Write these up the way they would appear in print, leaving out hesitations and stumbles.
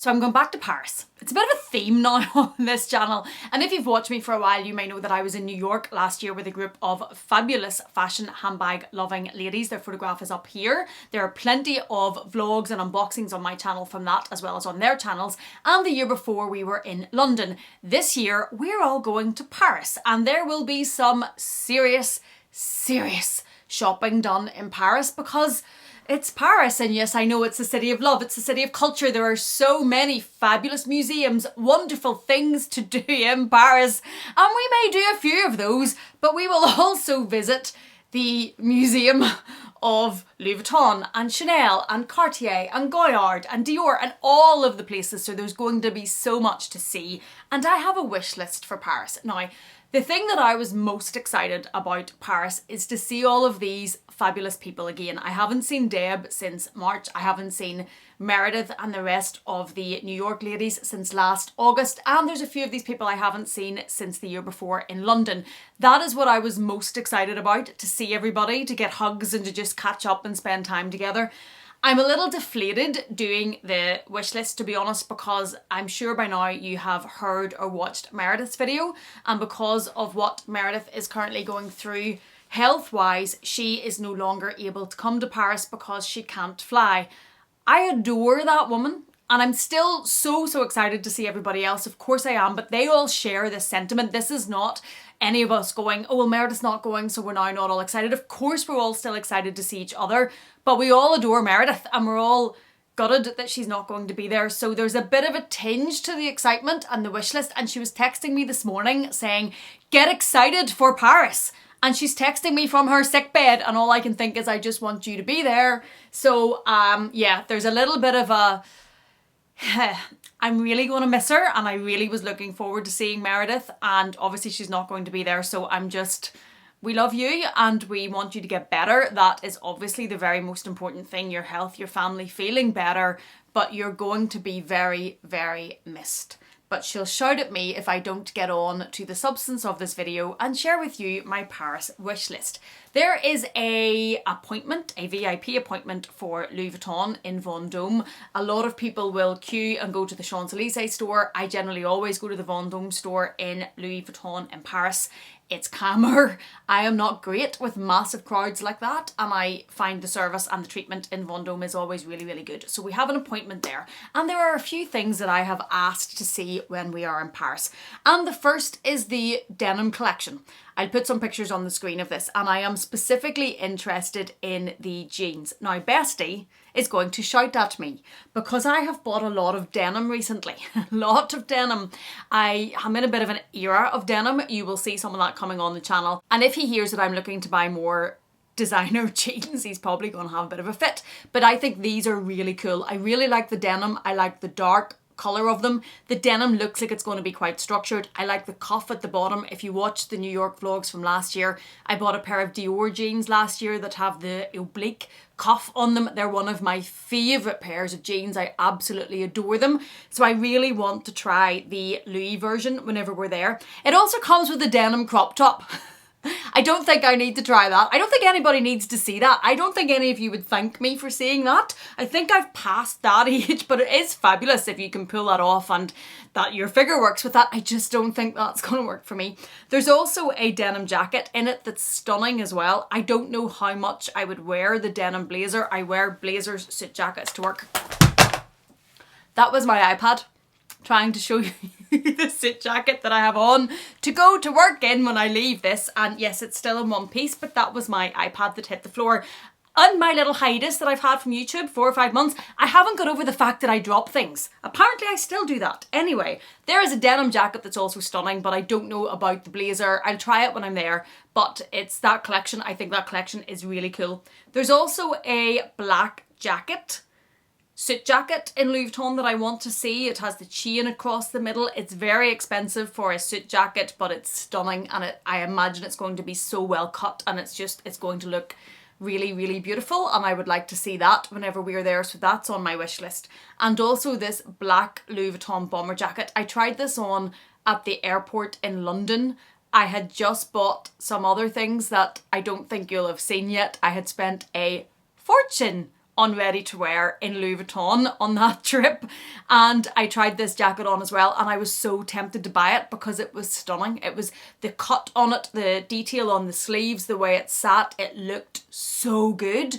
So I'm going back to Paris. It's a bit of a theme now on this channel. And if you've watched me for a while, you may know that I was in New York last year with a group of fabulous fashion handbag loving ladies. Their photograph is up here. There are plenty of vlogs and unboxings on my channel from that, as well as on their channels. And the year before we were in London. This year, we're all going to Paris, and there will be some serious shopping done in Paris because it's Paris, and yes, I know it's the city of love, it's the city of culture. There are so many fabulous museums, wonderful things to do in Paris, and we may do a few of those, but we will also visit the Museum of Louis Vuitton and Chanel and Cartier and Goyard and Dior and all of the places, so there's going to be so much to see, and I have a wish list for Paris. Now, the thing that I was most excited about Paris is to see all of these fabulous people again. I haven't seen Deb since March. I haven't seen Meredith and the rest of the New York ladies since last August. And there's a few of these people I haven't seen since the year before in London. That is what I was most excited about, to see everybody, to get hugs and to just catch up and spend time together. I'm a little deflated doing the wish list, to be honest, because I'm sure by now you have heard or watched Meredith's video, and because of what Meredith is currently going through health-wise, she is no longer able to come to Paris because she can't fly. I adore that woman, and I'm still so excited to see everybody else. Of course I am, but they all share this sentiment. This is not any of us going, oh, well, Meredith's not going, so we're now not all excited. Of course we're all still excited to see each other, but we all adore Meredith and we're all gutted that she's not going to be there. So there's a bit of a tinge to the excitement and the wish list. And she was texting me this morning saying, get excited for Paris. And she's texting me from her sick bed, and all I can think is, I just want you to be there. So yeah, there's a little bit of a I'm really going to miss her, and I really was looking forward to seeing Meredith, and obviously she's not going to be there, so we love you and we want you to get better. That is obviously the very most important thing, your health, your family feeling better, but you're going to be very missed. But she'll shout at me if I don't get on to the substance of this video and share with you my Paris wish list. There is a VIP appointment for Louis Vuitton in Vendôme. A lot of people will queue and go to the Champs-Élysées store. I generally always go to the Vendôme store in Louis Vuitton in Paris. It's calmer. I am not great with massive crowds like that, and I find the service and the treatment in Vendôme is always really good. So we have an appointment there, and there are a few things that I have asked to see when we are in Paris. And the first is the denim collection. I'll put some pictures on the screen of this, and I am specifically interested in the jeans. Now, Bestie is going to shout at me because I have bought a lot of denim recently. A lot of denim. I am in a bit of an era of denim. You will see some of that coming on the channel. And if he hears that I'm looking to buy more designer jeans, he's probably going to have a bit of a fit. But I think these are really cool. I really like the denim. I like the dark colour of them. The denim looks like it's going to be quite structured. I like the cuff at the bottom. If you watched the New York vlogs from last year, I bought a pair of Dior jeans last year that have the oblique cuff on them. They're one of my favourite pairs of jeans. I absolutely adore them. So I really want to try the Louis version whenever we're there. It also comes with a denim crop top. I don't think I need to try that. I don't think anybody needs to see that. I don't think any of you would thank me for seeing that. I think I've passed that age, but it is fabulous if you can pull that off and that your figure works with that. I just don't think that's going to work for me. There's also a denim jacket in it that's stunning as well. I don't know how much I would wear the denim blazer. I wear blazers, suit jackets to work. That was my iPad trying to show you the suit jacket that I have on to go to work in when I leave this. And yes, it's still in one piece, but that was my iPad that hit the floor. And my little hiatus that I've had from YouTube, 4 or 5 months, I haven't got over the fact that I drop things. Apparently I still do that. Anyway, there is a denim jacket that's also stunning, but I don't know about the blazer. I'll try it when I'm there, but it's that collection. I think that collection is really cool. There's also a black jacket, suit jacket in Louis Vuitton that I want to see. It has the chain across the middle. It's very expensive for a suit jacket, but it's stunning, and I imagine it's going to be so well cut, and it's going to look really beautiful, and I would like to see that whenever we are there, so that's on my wish list. And also this black Louis Vuitton bomber jacket. I tried this on at the airport in London. I had just bought some other things that I don't think you'll have seen yet. I had spent a fortune on ready to wear in Louis Vuitton on that trip, and I tried this jacket on as well, and I was so tempted to buy it because it was stunning. It was the cut on it, the detail on the sleeves, the way it sat, it looked so good.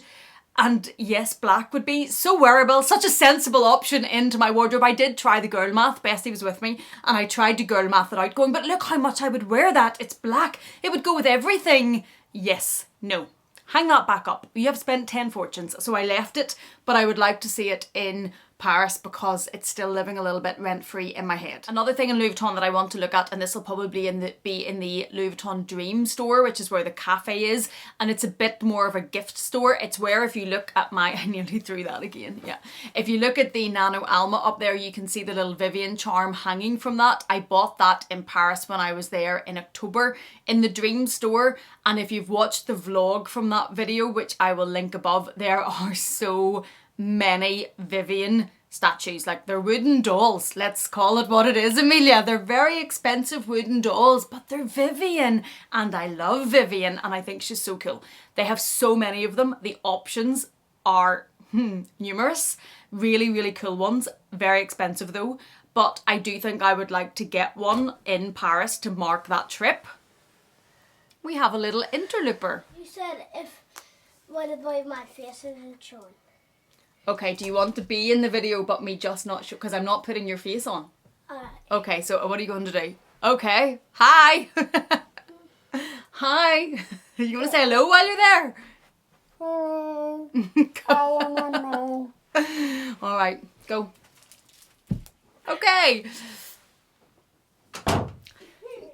And yes, black would be so wearable, such a sensible option into my wardrobe. I did try the girl math, Bestie was with me, and I tried to girl math it out going, but look how much I would wear that, it's black, it would go with everything. Yes, no. Hang that back up. You have spent 10 fortunes, so I left it, but I would like to see it in Paris because it's still living a little bit rent-free in my head. Another thing in Louis Vuitton that I want to look at, and this will probably be in the Louis Vuitton Dream store, which is where the cafe is, and it's a bit more of a gift store. It's where if you look at my, I nearly threw that again, yeah. If you look at the Nano Alma up there, you can see the little Vivian charm hanging from that. I bought that in Paris when I was there in October in the Dream store, and if you've watched the vlog from that video, which I will link above, there are so many Vivian statues. Like, they're wooden dolls, let's call it what it is, Amelia. They're very expensive wooden dolls, but they're Vivian, and I love Vivian, and I think she's so cool. They have so many of them. The options are numerous. Really, really cool ones. Very expensive though, but I do think I would like to get one in Paris to mark that trip. We have a little interlooper. You said what about my face isn't shown? Okay, do you want to be in the video but me just not show? Because I'm not putting your face on. Okay, so what are you going to do? Okay, hi. Hi. You want to say hello while you're there? All right, go. Okay.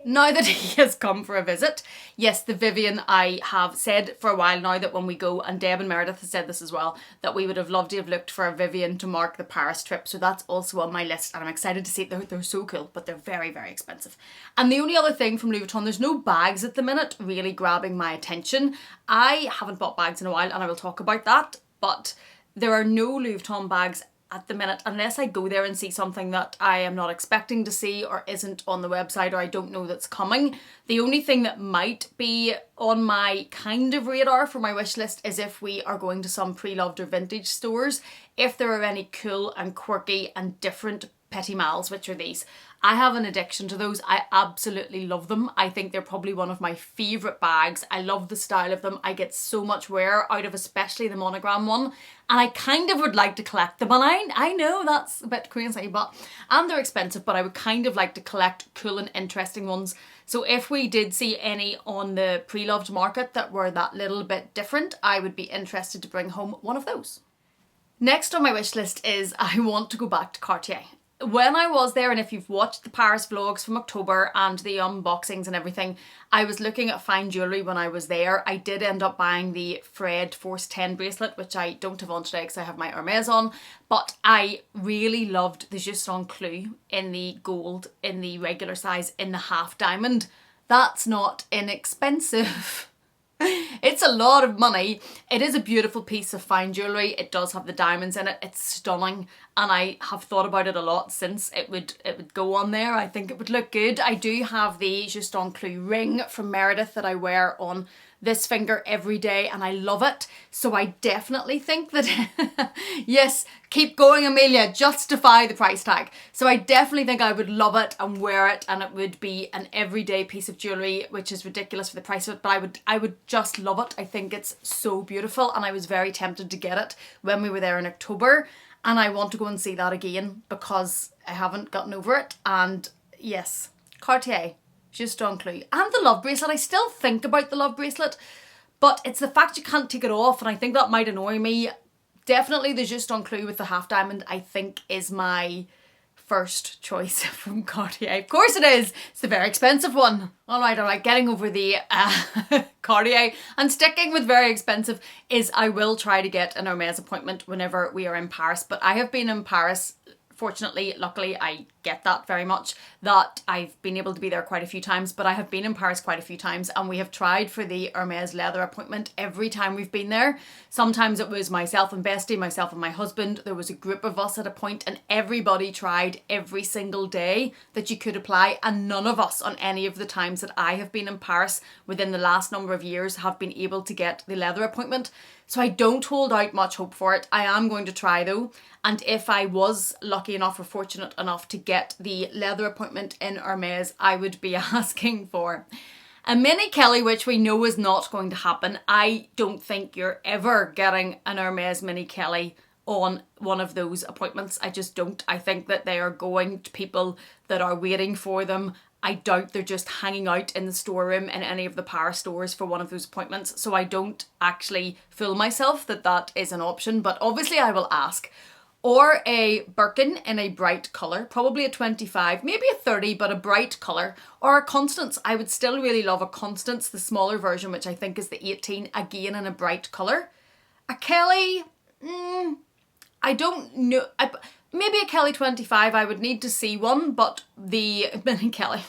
Now that he has come for a visit, yes, the Vivian, I have said for a while now that when we go, and Deb and Meredith have said this as well, that we would have loved to have looked for a Vivian to mark the Paris trip. So that's also on my list, and I'm excited to see it. They're so cool, but they're very, very expensive. And the only other thing from Louis Vuitton, there's no bags at the minute really grabbing my attention. I haven't bought bags in a while, and I will talk about that, but there are no Louis Vuitton bags at the minute, unless I go there and see something that I am not expecting to see or isn't on the website or I don't know that's coming. The only thing that might be on my kind of radar for my wish list is if we are going to some Preloved or vintage stores, if there are any cool and quirky and different Petit Mals, which are these. I have an addiction to those. I absolutely love them. I think they're probably one of my favourite bags. I love the style of them. I get so much wear out of especially the monogram one, and I kind of would like to collect them. And I know that's a bit crazy, and they're expensive, but I would kind of like to collect cool and interesting ones. So if we did see any on the Preloved market that were that little bit different, I would be interested to bring home one of those. Next on my wish list is I want to go back to Cartier. When I was there, and if you've watched the Paris vlogs from October and the unboxings and everything, I was looking at fine jewellery when I was there. I did end up buying the Fred Force 10 bracelet, which I don't have on today because I have my Hermes on, but I really loved the Juste un Clou in the gold, in the regular size, in the half diamond. That's not inexpensive. It's a lot of money. It is a beautiful piece of fine jewellery. It does have the diamonds in it. It's stunning, and I have thought about it a lot since it would go on there. I think it would look good. I do have the Juste un Clou ring from Meredith that I wear on this finger every day, and I love it. So I definitely think that yes, keep going, Amelia, justify the price tag. So I definitely think I would love it and wear it, and it would be an everyday piece of jewellery, which is ridiculous for the price of it, but I would just love it. I think it's so beautiful, and I was very tempted to get it when we were there in October, and I want to go and see that again because I haven't gotten over it. And yes, Cartier, Juste un Clou, and the love bracelet. I still think about the love bracelet, but it's the fact you can't take it off, and I think that might annoy me. Definitely the Juste un Clou with the half diamond, I think, is my first choice from Cartier. Of course it is. It's the very expensive one. All right, getting over the Cartier and sticking with very expensive is I will try to get an Hermès appointment whenever we are in Paris, but I have been in Paris. Fortunately, luckily, I get that very much, that I've been able to be there quite a few times, but I have been in Paris quite a few times, and we have tried for the Hermès leather appointment every time we've been there. Sometimes it was myself and Bestie, myself and my husband. There was a group of us at a point, and everybody tried every single day that you could apply, and none of us on any of the times that I have been in Paris within the last number of years have been able to get the leather appointment. So I don't hold out much hope for it. I am going to try though. And if I was lucky enough or fortunate enough to get the leather appointment in Hermes, I would be asking for a mini Kelly, which we know is not going to happen. I don't think you're ever getting an Hermes mini Kelly on one of those appointments. I just don't. I think that they are going to people that are waiting for them. I doubt they're just hanging out in the storeroom in any of the Paris stores for one of those appointments. So I don't actually fool myself that that is an option, but obviously I will ask. Or a Birkin in a bright colour, probably a 25, maybe a 30, but a bright colour. Or a Constance. I would still really love a Constance, the smaller version, which I think is the 18, again in a bright colour. A Kelly, I don't know. Maybe a Kelly 25, I would need to see one, but the mini Kelly,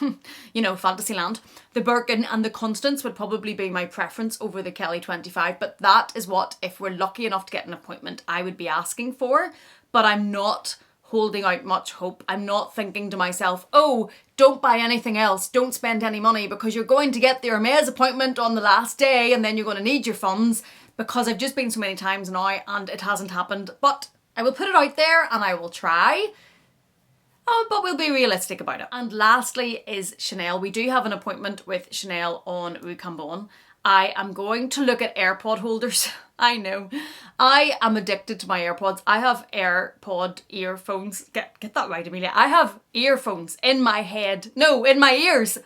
you know, Fantasyland, the Birkin and the Constance would probably be my preference over the Kelly 25, but that is what, if we're lucky enough to get an appointment, I would be asking for. But I'm not holding out much hope. I'm not thinking to myself, oh, don't buy anything else, don't spend any money because you're going to get the Hermes appointment on the last day and then you're going to need your funds, because I've just been so many times now and it hasn't happened. But I will put it out there and I will try. But we'll be realistic about it. And lastly is Chanel. We do have an appointment with Chanel on Rue Cambon. I am going to look at AirPod holders. I know. I am addicted to my AirPods. I have AirPod earphones. Get that right, Amelia. I have earphones in my head. No, in my ears.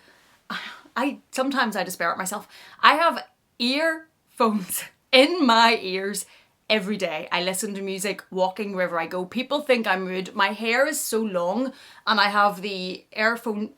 Sometimes I despair at myself. I have earphones in my ears every day. I listen to music walking wherever I go. People think I'm rude. My hair is so long and I have the earphones.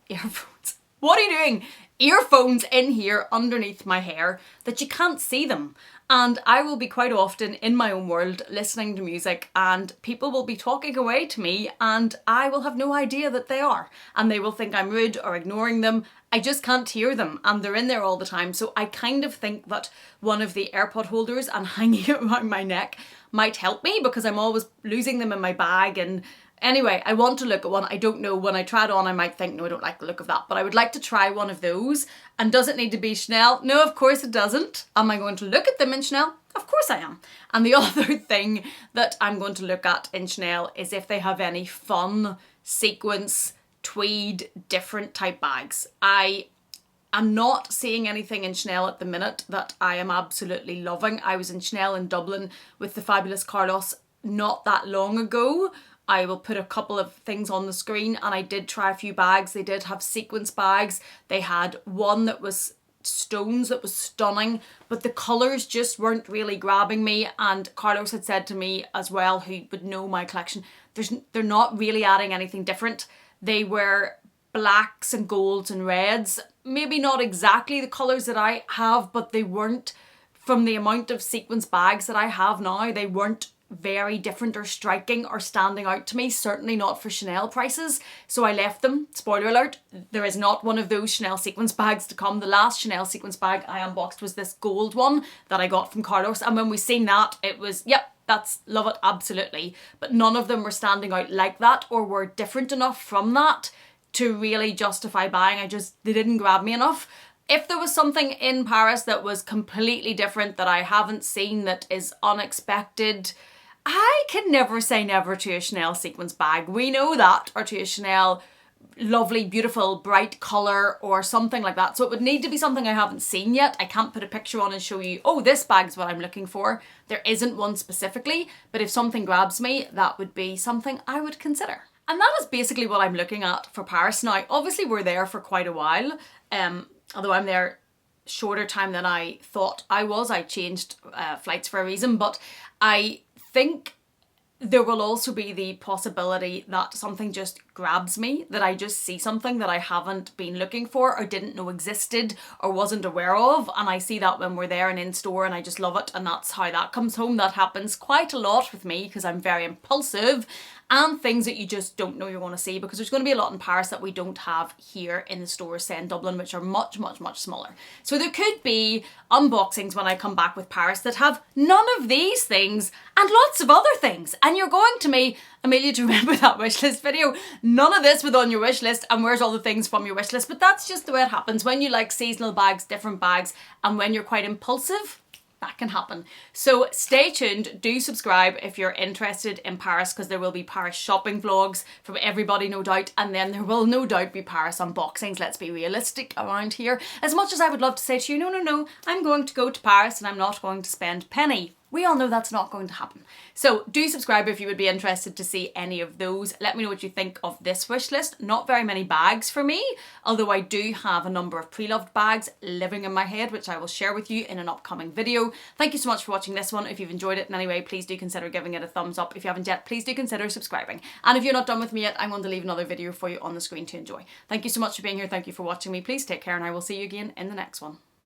What are you doing? Earphones in here underneath my hair that you can't see them. And I will be quite often in my own world listening to music and people will be talking away to me and I will have no idea that they are. And they will think I'm rude or ignoring them. I just can't hear them and they're in there all the time. So I kind of think that one of the AirPod holders and hanging it around my neck might help me, because I'm always losing them in my bag. And anyway, I want to look at one. I don't know. When I try it on, I might think, no, I don't like the look of that. But I would like to try one of those. And does it need to be Chanel? No, of course it doesn't. Am I going to look at them in Chanel? Of course I am. And the other thing that I'm going to look at in Chanel is if they have any fun sequence, tweed, different type bags. I am not seeing anything in Chanel at the minute that I am absolutely loving. I was in Chanel in Dublin with the fabulous Carlos not that long ago. I will put a couple of things on the screen and I did try a few bags. They did have sequence bags. They had one that was stones that was stunning, but the colours just weren't really grabbing me. And Carlos had said to me as well, who would know my collection, they're not really adding anything different. They were blacks and golds and reds. Maybe not exactly the colours that I have, but they weren't, from the amount of sequence bags that I have now, they weren't very different or striking or standing out to me, certainly not for Chanel prices. So I left them. Spoiler alert, there is not one of those Chanel sequence bags to come. The last Chanel sequence bag I unboxed was this gold one that I got from Carlos, and when we seen that, it was, yep, that's, love it, absolutely. But none of them were standing out like that or were different enough from that to really justify buying. They didn't grab me enough. If there was something in Paris that was completely different that I haven't seen, that is unexpected, I can never say never to a Chanel sequence bag. We know that. Or to a Chanel lovely, beautiful, bright colour or something like that. So it would need to be something I haven't seen yet. I can't put a picture on and show you, oh, this bag's what I'm looking for. There isn't one specifically, but if something grabs me, that would be something I would consider. And that is basically what I'm looking at for Paris now. Obviously, we're there for quite a while, although I'm there shorter time than I thought I was. I changed flights for a reason, but I think there will also be the possibility that something just grabs me, that I just see something that I haven't been looking for or didn't know existed or wasn't aware of, and I see that when we're there and in store and I just love it, and that's how that comes home. That happens quite a lot with me because I'm very impulsive, and things that you just don't know you're going to see, because there's going to be a lot in Paris that we don't have here in the stores, say in Dublin, which are much, much, much smaller. So there could be unboxings when I come back with Paris that have none of these things and lots of other things. And you're going to me, Amelia, do you remember that wishlist video? None of this was on your wish list, and where's all the things from your wish list? But that's just the way it happens when you like seasonal bags, different bags, and when you're quite impulsive. that can happen. So stay tuned, do subscribe if you're interested in Paris, because there will be Paris shopping vlogs from everybody, no doubt, and then there will no doubt be Paris unboxings. Let's be realistic around here. As much as I would love to say to you, no, I'm going to go to Paris and I'm not going to spend a penny. We all know that's not going to happen. So do subscribe if you would be interested to see any of those. Let me know what you think of this wish list. Not very many bags for me, although I do have a number of Preloved bags living in my head, which I will share with you in an upcoming video. Thank you so much for watching this one. If you've enjoyed it in any way, please do consider giving it a thumbs up. If you haven't yet, please do consider subscribing. And if you're not done with me yet, I'm going to leave another video for you on the screen to enjoy. Thank you so much for being here. Thank you for watching me. Please take care, and I will see you again in the next one.